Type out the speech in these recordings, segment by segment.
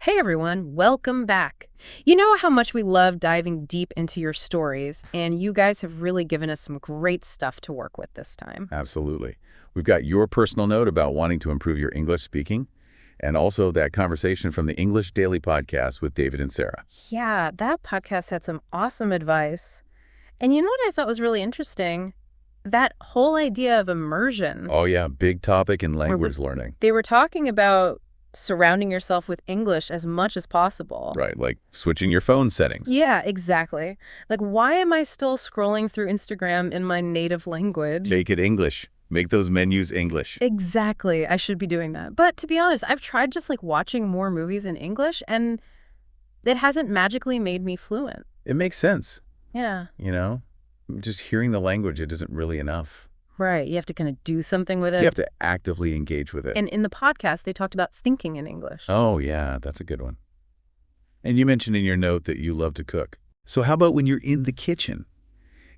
Hey everyone, welcome back. You know how much we love diving deep into your stories, and you guys have really given us some great stuff to work with this time. Absolutely. We've got your personal note about wanting to improve your English speaking, and also that conversation from the English Daily Podcast with David and Sarah. Yeah, that podcast had some awesome advice. And you know what I thought was really interesting? That whole idea of immersion. Oh yeah, big topic in language learning. They were talking about surrounding yourself with English as much as possible. Right, like switching your phone settings. Yeah, exactly. Like, why am I still scrolling through Instagram in my native language? Make it English. Make those menus English. Exactly. I should be doing that. But to be honest, I've tried just like watching more movies in English, and it hasn't magically made me fluent. It makes sense. Yeah. Just hearing the language, it isn't really enough. Right. You have to kind of do something with it. You have to actively engage with it. And in the podcast, they talked about thinking in English. Oh yeah, that's a good one. And you mentioned in your note that you love to cook. So how about when you're in the kitchen?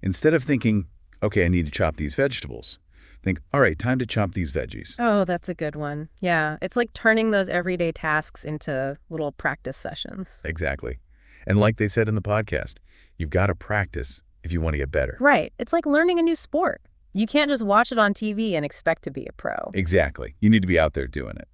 Instead of thinking, okay, I need to chop these vegetables, think, all right, time to chop these veggies. Oh, that's a good one. Yeah. It's like turning those everyday tasks into little practice sessions. Exactly. And like they said in the podcast, you've got to practice if you want to get better. Right. It's like learning a new sport. You can't just watch it on TV and expect to be a pro. Exactly. You need to be out there doing it.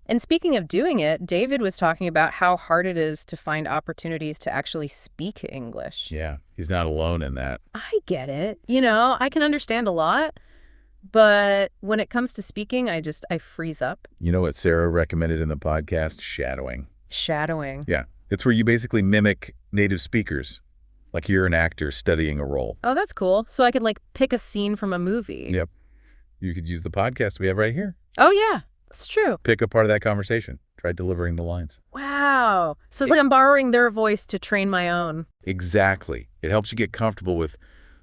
And speaking of doing it, David was talking about how hard it is to find opportunities to actually speak English. Yeah, he's not alone in that. I get it. I can understand a lot, but when it comes to speaking, I freeze up. You know what Sarah recommended in the podcast? Shadowing. Shadowing. Yeah, it's where you basically mimic native speakers, like you're an actor studying a role. Oh, that's cool. So I could pick a scene from a movie. Yep. You could use the podcast we have right here. Oh, yeah, that's true. Pick a part of that conversation. Try delivering the lines. Wow. So it's like I'm borrowing their voice to train my own. Exactly. It helps you get comfortable with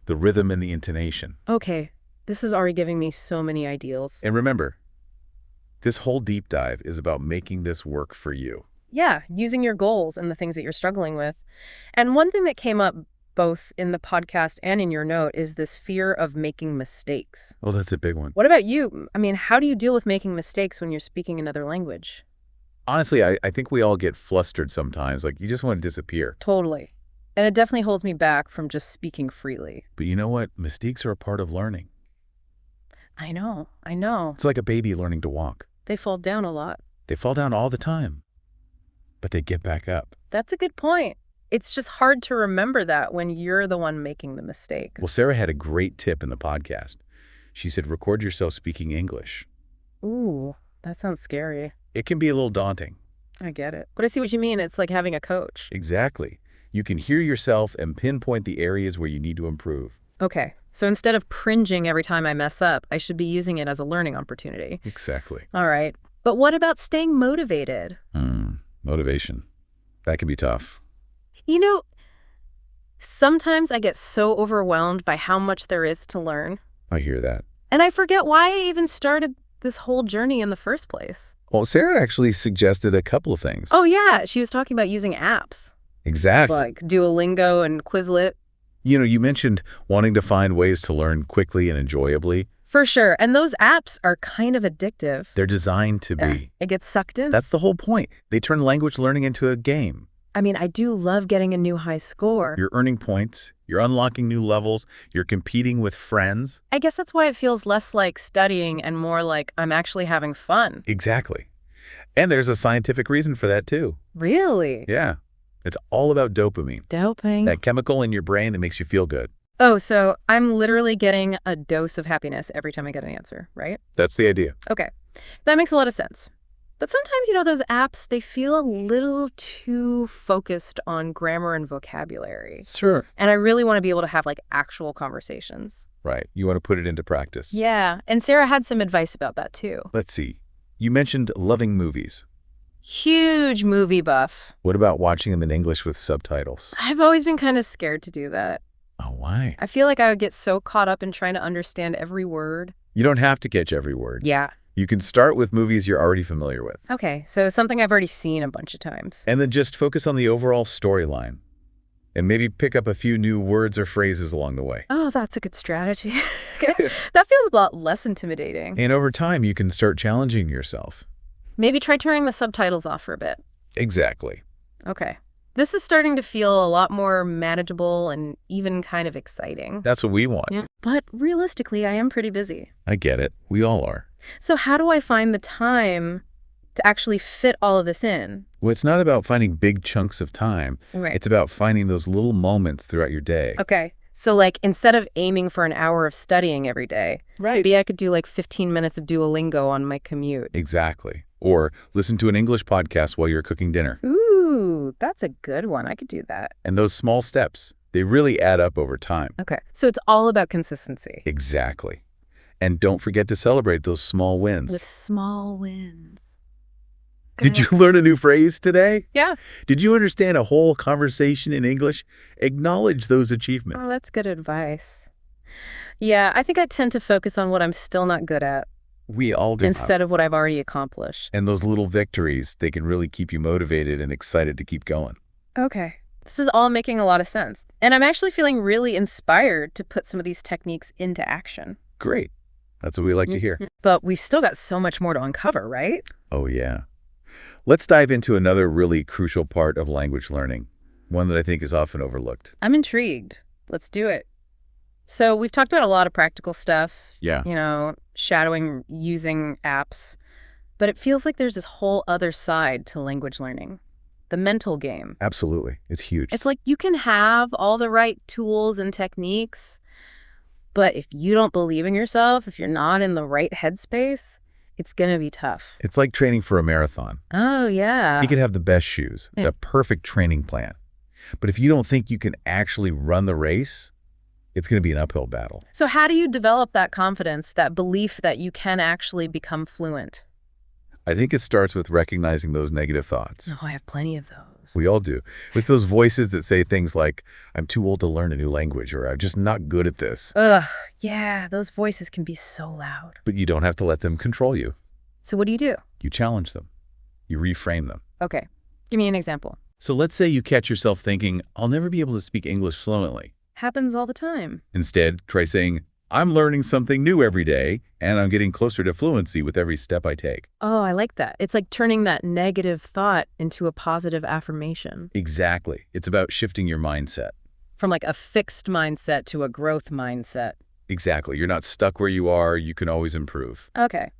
the rhythm and the intonation. Okay. This is already giving me so many ideals. And remember, this whole deep dive is about making this work for you. Yeah, using your goals and the things that you're struggling with. And one thing that came up both in the podcast and in your note is this fear of making mistakes. Oh, that's a big one. What about you? I mean, how do you deal with making mistakes when you're speaking another language? Honestly, I think we all get flustered sometimes. Like, you just want to disappear. Totally. And it definitely holds me back from just speaking freely. But you know what? Mistakes are a part of learning. I know. It's like a baby learning to walk. They fall down a lot. They fall down all the time, but they get back up. That's a good point. It's just hard to remember that when you're the one making the mistake. Well, Sarah had a great tip in the podcast. She said, record yourself speaking English. Ooh, that sounds scary. It can be a little daunting. I get it. But I see what you mean. It's like having a coach. Exactly. You can hear yourself and pinpoint the areas where you need to improve. Okay, so instead of cringing every time I mess up, I should be using it as a learning opportunity. Exactly. All right. But what about staying motivated? Motivation. That can be tough. Sometimes I get so overwhelmed by how much there is to learn. I hear that. And I forget why I even started this whole journey in the first place. Well, Sarah actually suggested a couple of things. Oh, yeah. She was talking about using apps. Exactly. Like Duolingo and Quizlet. You mentioned wanting to find ways to learn quickly and enjoyably. For sure. And those apps are kind of addictive. They're designed to be. It gets sucked in. That's the whole point. They turn language learning into a game. I mean, I do love getting a new high score. You're earning points. You're unlocking new levels. You're competing with friends. I guess that's why it feels less like studying and more like I'm actually having fun. Exactly. And there's a scientific reason for that, too. Really? Yeah. It's all about dopamine. Dopamine? That chemical in your brain that makes you feel good. Oh, so I'm literally getting a dose of happiness every time I get an answer, right? That's the idea. Okay. That makes a lot of sense. But sometimes, those apps, they feel a little too focused on grammar and vocabulary. Sure. And I really want to be able to have, actual conversations. Right. You want to put it into practice. Yeah. And Sarah had some advice about that, too. Let's see. You mentioned loving movies. Huge movie buff. What about watching them in English with subtitles? I've always been kind of scared to do that. Oh, why? I feel like I would get so caught up in trying to understand every word. You don't have to catch every word. Yeah. You can start with movies you're already familiar with. Okay, so something I've already seen a bunch of times. And then just focus on the overall storyline. And maybe pick up a few new words or phrases along the way. Oh, that's a good strategy. That feels a lot less intimidating. And over time, you can start challenging yourself. Maybe try turning the subtitles off for a bit. Exactly. Okay. This is starting to feel a lot more manageable and even kind of exciting. That's what we want. Yeah. But realistically, I am pretty busy. I get it. We all are. So how do I find the time to actually fit all of this in? Well, it's not about finding big chunks of time. Right. It's about finding those little moments throughout your day. Okay. So like instead of aiming for an hour of studying every day, Right. maybe I could do like 15 minutes of Duolingo on my commute. Exactly. Or listen to an English podcast while you're cooking dinner. Ooh, that's a good one. I could do that. And those small steps, they really add up over time. Okay. So it's all about consistency. Exactly. And don't forget to celebrate those small wins. With small wins. Did you learn a new phrase today? Yeah. Did you understand a whole conversation in English? Acknowledge those achievements. Oh, that's good advice. Yeah, I think I tend to focus on what I'm still not good at We all do. instead of what I've already accomplished. And those little victories, they can really keep you motivated and excited to keep going. Okay. This is all making a lot of sense. And I'm actually feeling really inspired to put some of these techniques into action. Great. That's what we like to hear. But we've still got so much more to uncover, right? Oh, yeah. Let's dive into another really crucial part of language learning, one that I think is often overlooked. I'm intrigued. Let's do it. So we've talked about a lot of practical stuff, Yeah. Shadowing, using apps. But it feels like there's this whole other side to language learning, the mental game. Absolutely. It's huge. It's like you can have all the right tools and techniques, but if you don't believe in yourself, if you're not in the right headspace, it's going to be tough. It's like training for a marathon. Oh, yeah. You could have the best shoes, Yeah. the perfect training plan. But if you don't think you can actually run the race, it's going to be an uphill battle. So how do you develop that confidence, that belief that you can actually become fluent? I think it starts with recognizing those negative thoughts. Oh, I have plenty of those. We all do. It's those voices that say things like, I'm too old to learn a new language, or I'm just not good at this. Ugh, yeah, those voices can be so loud. But you don't have to let them control you. So what do? You challenge them. You reframe them. Okay, give me an example. So let's say you catch yourself thinking, I'll never be able to speak English fluently. Happens all the time. Instead, try saying, I'm learning something new every day, and I'm getting closer to fluency with every step I take. Oh, I like that. It's like turning that negative thought into a positive affirmation. Exactly. It's about shifting your mindset. From like a fixed mindset to a growth mindset. Exactly. You're not stuck where you are. You can always improve. Okay.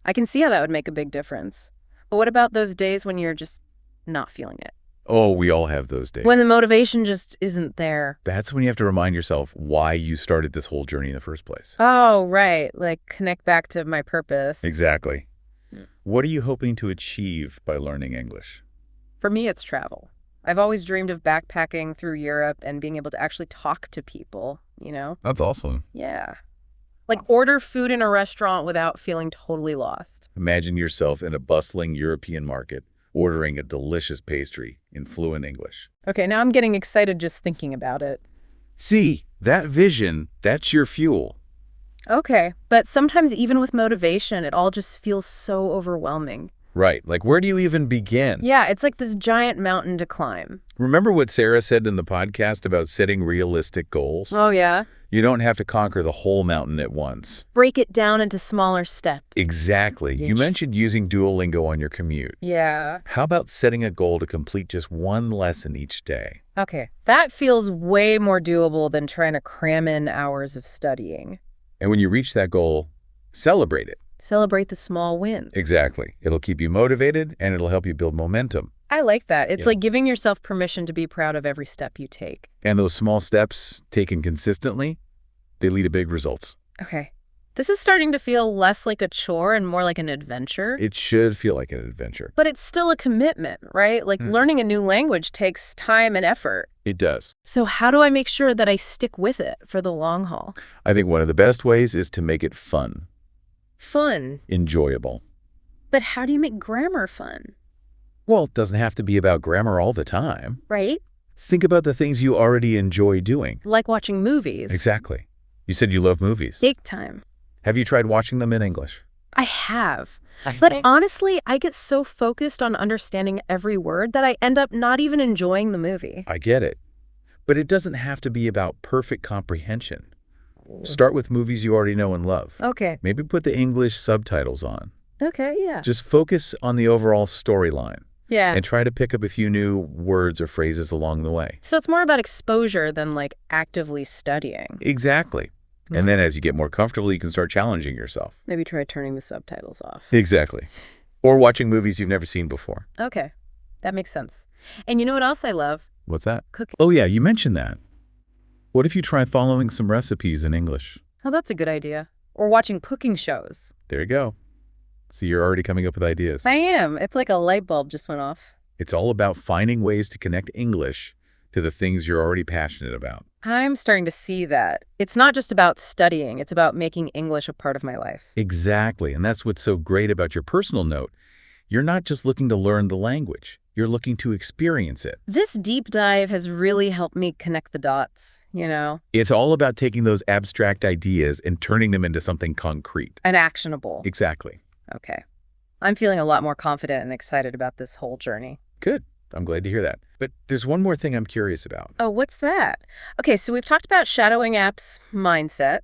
I can see how that would make a big difference. But what about those days when you're just not feeling it? Oh, we all have those days. When the motivation just isn't there. That's when you have to remind yourself why you started this whole journey in the first place. Oh, right. Like connect back to my purpose. Exactly. What are you hoping to achieve by learning English? For me, it's travel. I've always dreamed of backpacking through Europe and being able to actually talk to people, That's awesome. Yeah. Like order food in a restaurant without feeling totally lost. Imagine yourself in a bustling European market, ordering a delicious pastry in fluent English. Okay, now I'm getting excited just thinking about it. See, that vision, that's your fuel. Okay, but sometimes even with motivation, it all just feels so overwhelming. Right, like where do you even begin? Yeah, it's like this giant mountain to climb. Remember what Sarah said in the podcast about setting realistic goals? Oh, yeah? You don't have to conquer the whole mountain at once. Break it down into smaller steps. Exactly. You mentioned using Duolingo on your commute. Yeah. How about setting a goal to complete just one lesson each day? Okay, that feels way more doable than trying to cram in hours of studying. And when you reach that goal, celebrate it. Celebrate the small wins. Exactly. It'll keep you motivated and it'll help you build momentum. I like that. It's Yeah. like giving yourself permission to be proud of every step you take. And those small steps, taken consistently, they lead to big results. Okay. This is starting to feel less like a chore and more like an adventure. It should feel like an adventure. But it's still a commitment, right? Like learning a new language takes time and effort. It does. So how do I make sure that I stick with it for the long haul? I think one of the best ways is to make it fun, Fun. enjoyable. But how do you make grammar fun? Well, it doesn't have to be about grammar all the time. Right? Think about the things you already enjoy doing. Like watching movies. Exactly. You said you love movies. Big time. Have you tried watching them in English? I have. But honestly, I get so focused on understanding every word that I end up not even enjoying the movie. I get it. But it doesn't have to be about perfect comprehension. Start with movies you already know and love. Okay. Maybe put the English subtitles on. Okay, yeah. Just focus on the overall storyline. Yeah. and try to pick up a few new words or phrases along the way. So it's more about exposure than like actively studying. Exactly. And then as you get more comfortable, you can start challenging yourself. Maybe try turning the subtitles off. Exactly. Or watching movies you've never seen before. Okay, that makes sense. And you know what else I love? What's that? Cooking. Oh, yeah, you mentioned that. What if you try following some recipes in English? Oh, that's a good idea. Or watching cooking shows. There you go. See, you're already coming up with ideas. I am. It's like a light bulb just went off. It's all about finding ways to connect English to the things you're already passionate about. I'm starting to see that. It's not just about studying. It's about making English a part of my life. Exactly. And that's what's so great about your personal note. You're not just looking to learn the language. You're looking to experience it. This deep dive has really helped me connect the dots, you know? It's all about taking those abstract ideas and turning them into something concrete. And actionable. Exactly. Okay. I'm feeling a lot more confident and excited about this whole journey. Good. I'm glad to hear that. But there's one more thing I'm curious about. Oh, what's that? Okay, so we've talked about shadowing apps mindset,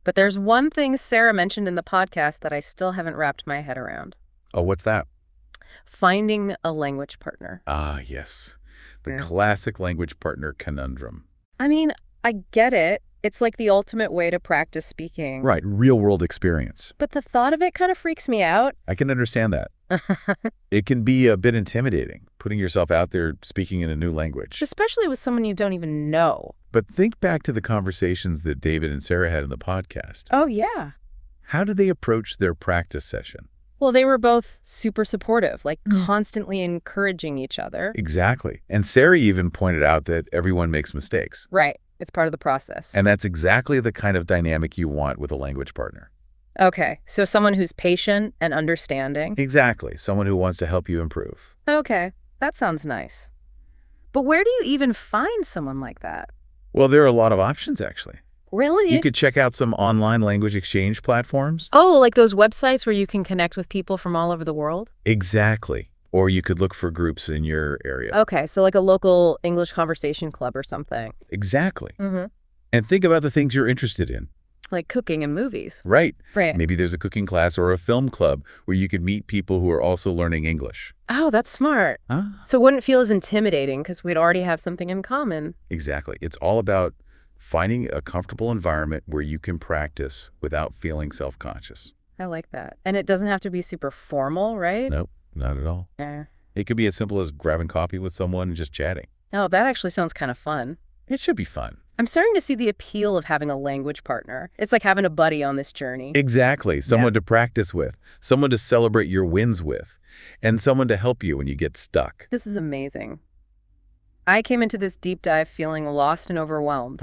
but there's one thing Sarah mentioned in the podcast that I still haven't wrapped my head around. Oh, what's that? Finding a language partner. Ah, yes. The classic language partner conundrum. I mean, I get it. It's like the ultimate way to practice speaking. Right, real-world experience. But the thought of it kind of freaks me out. I can understand that. It can be a bit intimidating, putting yourself out there speaking in a new language. Especially with someone you don't even know. But think back to the conversations that David and Sarah had in the podcast. Oh, yeah. How did they approach their practice session? Well, they were both super supportive, like constantly encouraging each other. Exactly. And Sarah even pointed out that everyone makes mistakes. Right. It's part of the process. And that's exactly the kind of dynamic you want with a language partner. Okay, so someone who's patient and understanding. Exactly. Someone who wants to help you improve. Okay, that sounds nice. But where do you even find someone like that? Well, there are a lot of options, actually. Really? You could check out some online language exchange platforms. Oh, like those websites where you can connect with people from all over the world? Exactly. Or you could look for groups in your area. Okay, so like a local English conversation club or something. Exactly. Mm-hmm. And think about the things you're interested in. Like cooking and movies. Right. Right. Maybe there's a cooking class or a film club where you could meet people who are also learning English. Oh, that's smart. So it wouldn't feel as intimidating because we'd already have something in common. Exactly. It's all about finding a comfortable environment where you can practice without feeling self-conscious. I like that. And it doesn't have to be super formal, right? Nope, not at all. Yeah. It could be as simple as grabbing coffee with someone and just chatting. Oh, that actually sounds kind of fun. It should be fun. I'm starting to see the appeal of having a language partner. It's like having a buddy on this journey. Exactly. Someone to practice with, someone to celebrate your wins with, and someone to help you when you get stuck. This is amazing. I came into this deep dive feeling lost and overwhelmed.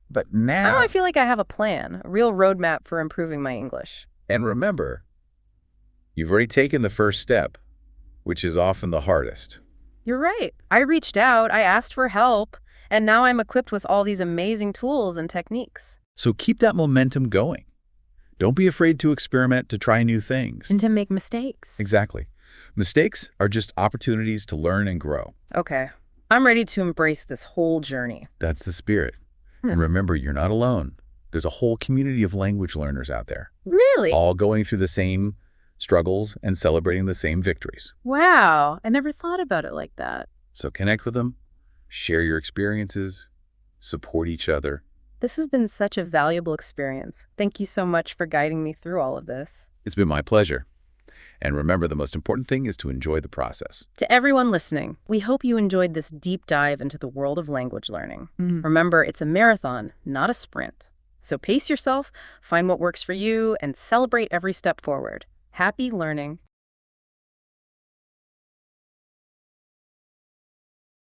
But now... Now I feel like I have a plan, a real roadmap for improving my English. And remember, you've already taken the first step, which is often the hardest. You're right. I reached out, I asked for help, and now I'm equipped with all these amazing tools and techniques. So keep that momentum going. Don't be afraid to experiment, to try new things. And to make mistakes. Exactly. Mistakes are just opportunities to learn and grow. Okay. I'm ready to embrace this whole journey. That's the spirit. And remember, you're not alone. There's a whole community of language learners out there. Really? All going through the same struggles and celebrating the same victories. Wow. I never thought about it like that. So connect with them, share your experiences, support each other. This has been such a valuable experience. Thank you so much for guiding me through all of this. It's been my pleasure. And remember, the most important thing is to enjoy the process. To everyone listening, we hope you enjoyed this deep dive into the world of language learning. Remember, it's a marathon, not a sprint. So pace yourself, find what works for you, and celebrate every step forward. Happy learning.